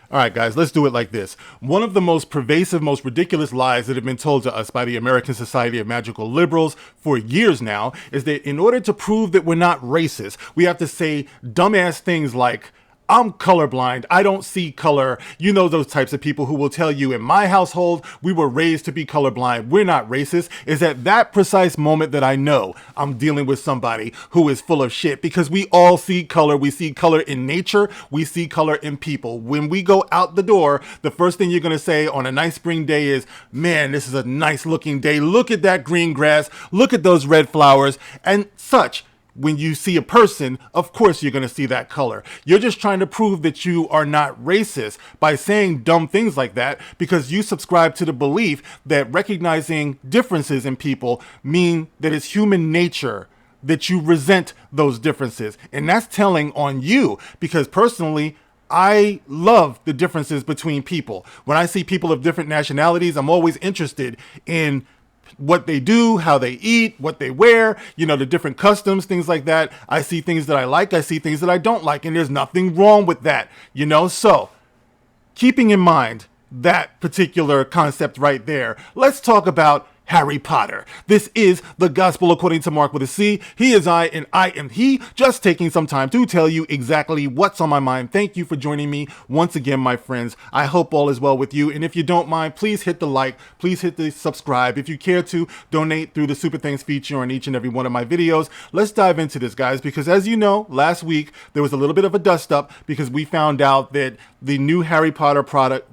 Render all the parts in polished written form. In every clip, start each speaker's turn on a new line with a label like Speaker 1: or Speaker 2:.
Speaker 1: All right, guys, let's do it like this. One of the most pervasive, most ridiculous lies that have been told to us by the American Society of Magical Liberals for years now is that in order to prove that we're not racist, we have to say dumbass things like, I'm colorblind. I don't see color. You know, those types of people who will tell you, in my household, we were raised to be colorblind. We're not racist. Is at that precise moment that I know I'm dealing with somebody who is full of shit, because we all see color. We see color in nature. We see color in people. When we go out the door, the first thing you're going to say on a nice spring day is, man, this is a nice looking day. Look at that green grass. Look at those red flowers and such. When you see a person, of course you're going to see that color. You're just trying to prove that you are not racist by saying dumb things like that, because you subscribe to the belief that recognizing differences in people mean that it's human nature that you resent those differences. And that's telling on you, because personally, I love the differences between people. When I see people of different nationalities, I'm always interested in what they do, how they eat, what they wear, the different customs, things like that. I see things that I like, I see things that I don't like, and there's nothing wrong with that, So, keeping in mind that particular concept right there, let's talk about Harry Potter. This is the Gospel according to Mark with a C. He is I and I am he. Just taking some time to tell you exactly what's on my mind. Thank you for joining me once again, my friends. I hope all is well with you. And if you don't mind, please hit the like. Please hit the subscribe. If you care to donate through the Super Thanks feature on each and every one of my videos. Let's dive into this, guys, because as you know, last week there was a little bit of a dust up because we found out that the new Harry Potter project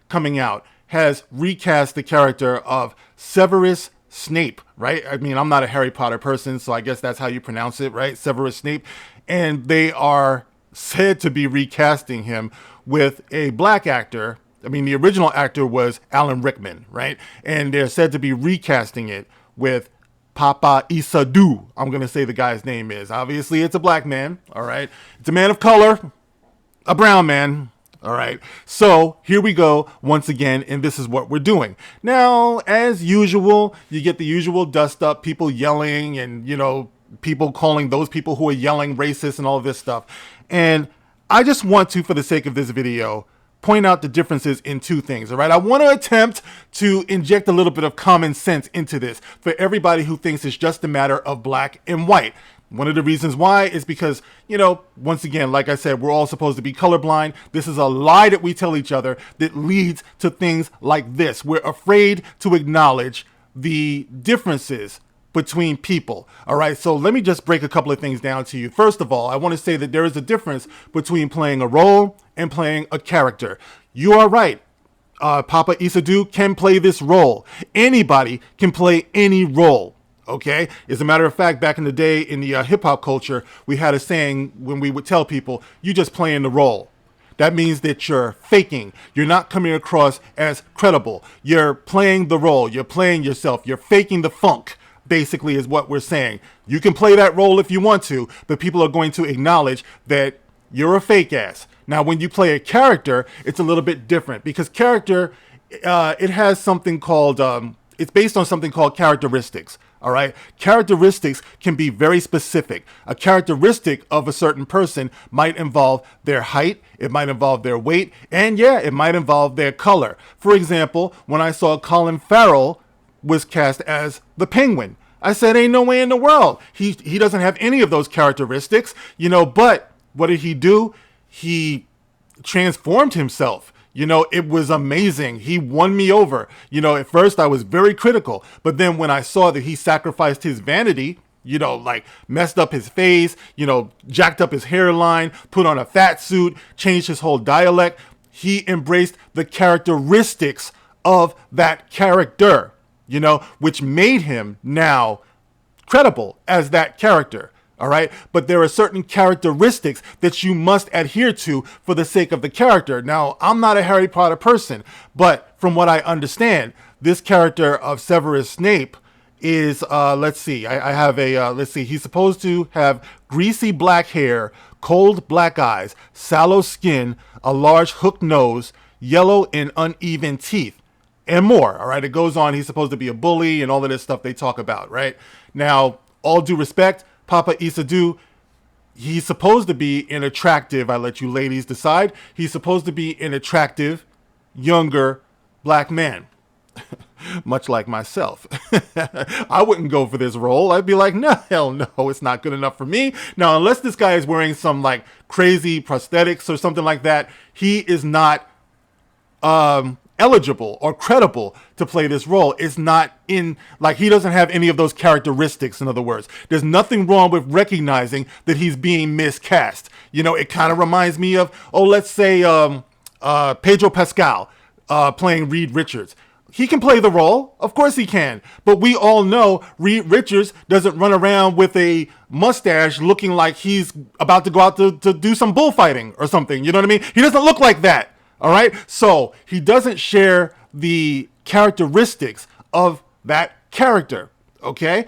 Speaker 1: coming out has recast the character of Severus Snape, right? I mean, I'm not a Harry Potter person, so I guess that's how you pronounce it, right? Severus Snape. And they are said to be recasting him with a black actor. I mean, the original actor was Alan Rickman, right? And they're said to be recasting it with Papa Isadou. I'm going to say the guy's name is. Obviously, it's a black man, all right? It's a man of color, a brown man. All right, so here we go once again, and this is what we're doing. Now, as usual, you get the usual dust up, people yelling and, people calling those people who are yelling racist and all of this stuff. And I just want to, for the sake of this video, point out the differences in two things, all right? I want to attempt to inject a little bit of common sense into this for everybody who thinks it's just a matter of black and white. One of the reasons why is because, once again, like I said, we're all supposed to be colorblind. This is a lie that we tell each other that leads to things like this. We're afraid to acknowledge the differences between people. All right, so let me just break a couple of things down to you. First of all, I want to say that there is a difference between playing a role and playing a character. You are right. Papa Isadou can play this role. Anybody can play any role. Okay. As a matter of fact, back in the day in the hip hop culture, we had a saying when we would tell people, you just playing the role. That means that you're faking. You're not coming across as credible. You're playing the role. You're playing yourself. You're faking the funk, basically, is what we're saying. You can play that role if you want to, but people are going to acknowledge that you're a fake ass. Now, when you play a character, it's a little bit different because character, it has something called, it's based on something called characteristics. All right. Characteristics can be very specific. A characteristic of a certain person might involve their height. It might involve their weight. And yeah, it might involve their color. For example, when I saw Colin Farrell was cast as the Penguin, I said, ain't no way in the world. He doesn't have any of those characteristics, but what did he do? He transformed himself. It was amazing. He won me over. At first I was very critical, but then when I saw that he sacrificed his vanity, like messed up his face, jacked up his hairline, put on a fat suit, changed his whole dialect, he embraced the characteristics of that character, which made him now credible as that character. All right. But there are certain characteristics that you must adhere to for the sake of the character. Now, I'm not a Harry Potter person, but from what I understand, this character of Severus Snape is, let's see, I have let's see, he's supposed to have greasy black hair, cold black eyes, sallow skin, a large hooked nose, yellow and uneven teeth, and more. All right. It goes on. He's supposed to be a bully and all of this stuff they talk about. Right now, all due respect, Papa Isadou, he's supposed to be an attractive, I let you ladies decide, he's supposed to be an attractive, younger black man. Much like myself. I wouldn't go for this role. I'd be like, no, hell no, it's not good enough for me. Now, unless this guy is wearing some like crazy prosthetics or something like that, he is not eligible or credible to play this role. It's not in, like, he doesn't have any of those characteristics. In other words, there's nothing wrong with recognizing that he's being miscast. You know, it kind of reminds me of, let's say Pedro Pascal playing Reed Richards. He can play the role. Of course he can. But we all know Reed Richards doesn't run around with a mustache looking like he's about to go out to do some bullfighting or something. You know what I mean? He doesn't look like that. All right? So he doesn't share the characteristics of that character. Okay?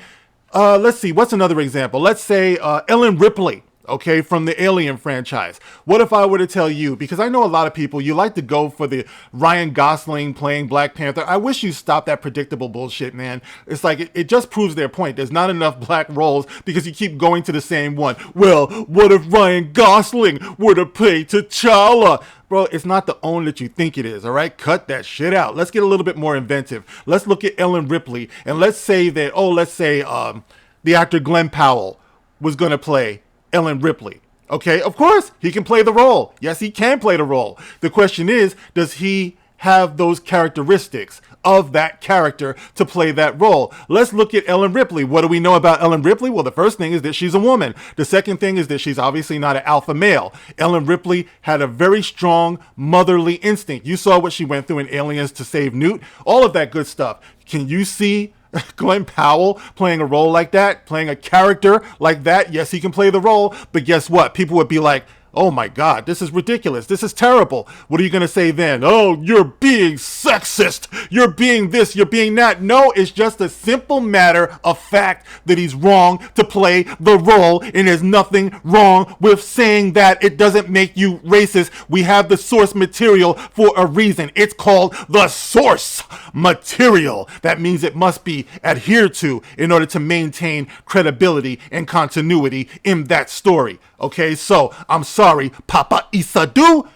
Speaker 1: Let's see. What's another example? Let's say Ellen Ripley. Okay, from the Alien franchise. What if I were to tell you, because I know a lot of people, you like to go for the Ryan Gosling playing Black Panther. I wish you stopped that predictable bullshit, man. It's like, it just proves their point. There's not enough black roles because you keep going to the same one. Well, what if Ryan Gosling were to play T'Challa? Bro, it's not the only that you think it is, all right? Cut that shit out. Let's get a little bit more inventive. Let's look at Ellen Ripley, and let's say that, the actor Glenn Powell was going to play Ellen Ripley. Okay, of course, he can play the role. Yes, he can play the role. The question is, does he have those characteristics of that character to play that role? Let's look at Ellen Ripley. What do we know about Ellen Ripley? Well, the first thing is that she's a woman. The second thing is that she's obviously not an alpha male. Ellen Ripley had a very strong motherly instinct. You saw what she went through in Aliens to save Newt. All of that good stuff. Can you see Glenn Powell playing a role like that, playing a character like that? Yes, he can play the role, but guess what? People would be like, oh my God, this is ridiculous. This is terrible. What are you going to say then? Oh, you're being sexist. You're being this, you're being that. No, it's just a simple matter of fact that he's wrong to play the role, and there's nothing wrong with saying that. It doesn't make you racist. We have the source material for a reason. It's called the source material. That means it must be adhered to in order to maintain credibility and continuity in that story. Okay, so I'm sorry, Papa Isadu.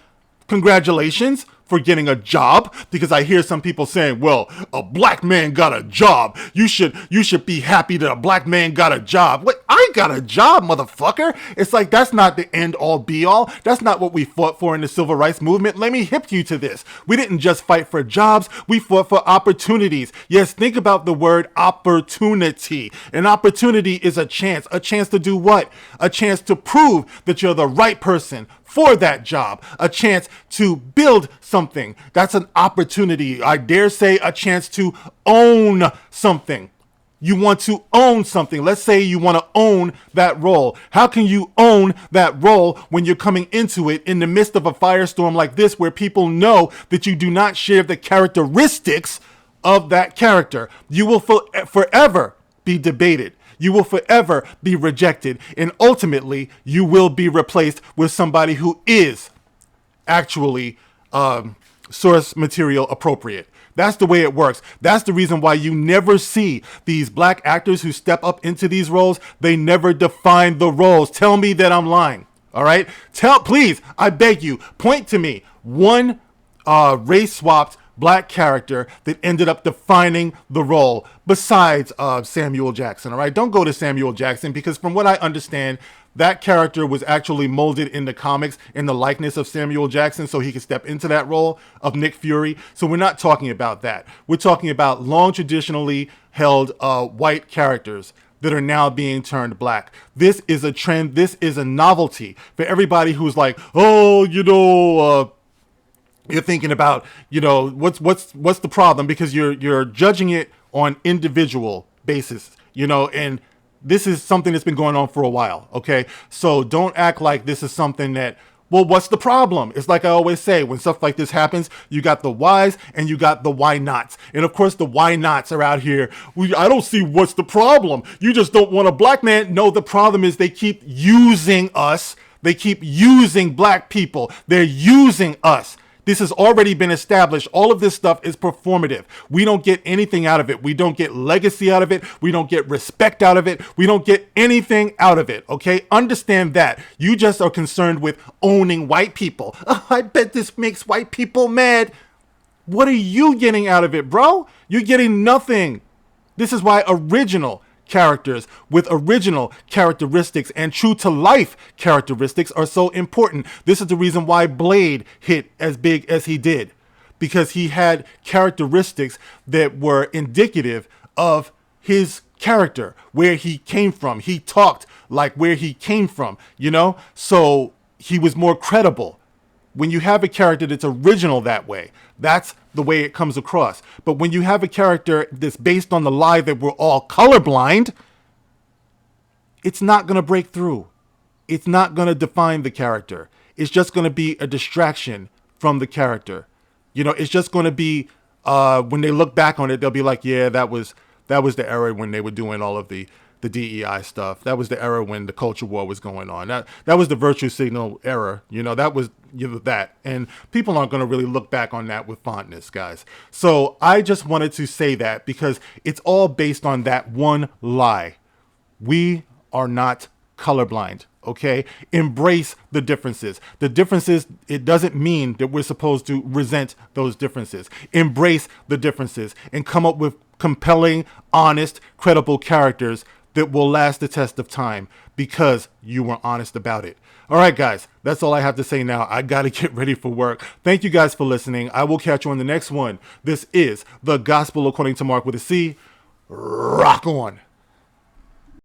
Speaker 1: Congratulations for getting a job, because I hear some people saying, well, a black man got a job. You should be happy that a black man got a job. What? I got a job, motherfucker. It's like, that's not the end all be all. That's not what we fought for in the civil rights movement. Let me hip you to this. We didn't just fight for jobs. We fought for opportunities. Yes, think about the word opportunity. An opportunity is a chance to do what? A chance to prove that you're the right person for that job, a chance to build something. That's an opportunity. I dare say a chance to own something. You want to own something. Let's say you want to own that role. How can you own that role when you're coming into it in the midst of a firestorm like this, where people know that you do not share the characteristics of that character? You will forever be debated. You will forever be rejected, and ultimately you will be replaced with somebody who is actually source material appropriate. That's the way it works. That's the reason why you never see these black actors who step up into these roles. They never define the roles. Tell me that I'm lying. All right? Please, I beg you, point to me one race swapped black character that ended up defining the role besides Samuel Jackson. All right, don't go to Samuel Jackson, because from what I understand, that character was actually molded in the comics in the likeness of Samuel Jackson, so he could step into that role of Nick Fury. So we're not talking about that. We're talking about long traditionally held white characters that are now being turned black. This is a trend. This is a novelty for everybody who's like, oh, you're thinking about, what's the problem, because you're judging it on individual basis, and this is something that's been going on for a while. Okay. So don't act like this is something that, well, what's the problem? It's like I always say, when stuff like this happens, you got the whys and you got the why nots. And of course, the why nots are out here. I don't see what's the problem. You just don't want a black man. No, the problem is they keep using us. They keep using black people. They're using us This has already been established. All of this stuff is performative. We don't get anything out of it. We don't get legacy out of it. We don't get respect out of it. We don't get anything out of it, okay? Understand that. You just are concerned with owning white people. Oh, I bet this makes white people mad. What are you getting out of it, bro? You're getting nothing. This is why original characters with original characteristics and true to life characteristics are so important. This is the reason why Blade hit as big as he did, because he had characteristics that were indicative of his character, where he came from. He talked like where he came from, you know? So he was more credible. When you have a character that's original that way, that's the way it comes across. But when you have a character that's based on the lie that we're all colorblind, it's not going to break through. It's not going to define the character. It's just going to be a distraction from the character. You know, it's just going to be, when they look back on it, they'll be like, yeah, that was the era when they were doing all of the DEI stuff. That was the era when the culture war was going on. That was the virtue signal era. You know, that was that. And people aren't going to really look back on that with fondness, guys. So I just wanted to say that because it's all based on that one lie. We are not colorblind, okay? Embrace the differences. The differences, it doesn't mean that we're supposed to resent those differences. Embrace the differences and come up with compelling, honest, credible characters that will last the test of time because you were honest about it. All right, guys, that's all I have to say now. I got to get ready for work. Thank you guys for listening. I will catch you on the next one. This is The Gospel According to Mark with a C. Rock on.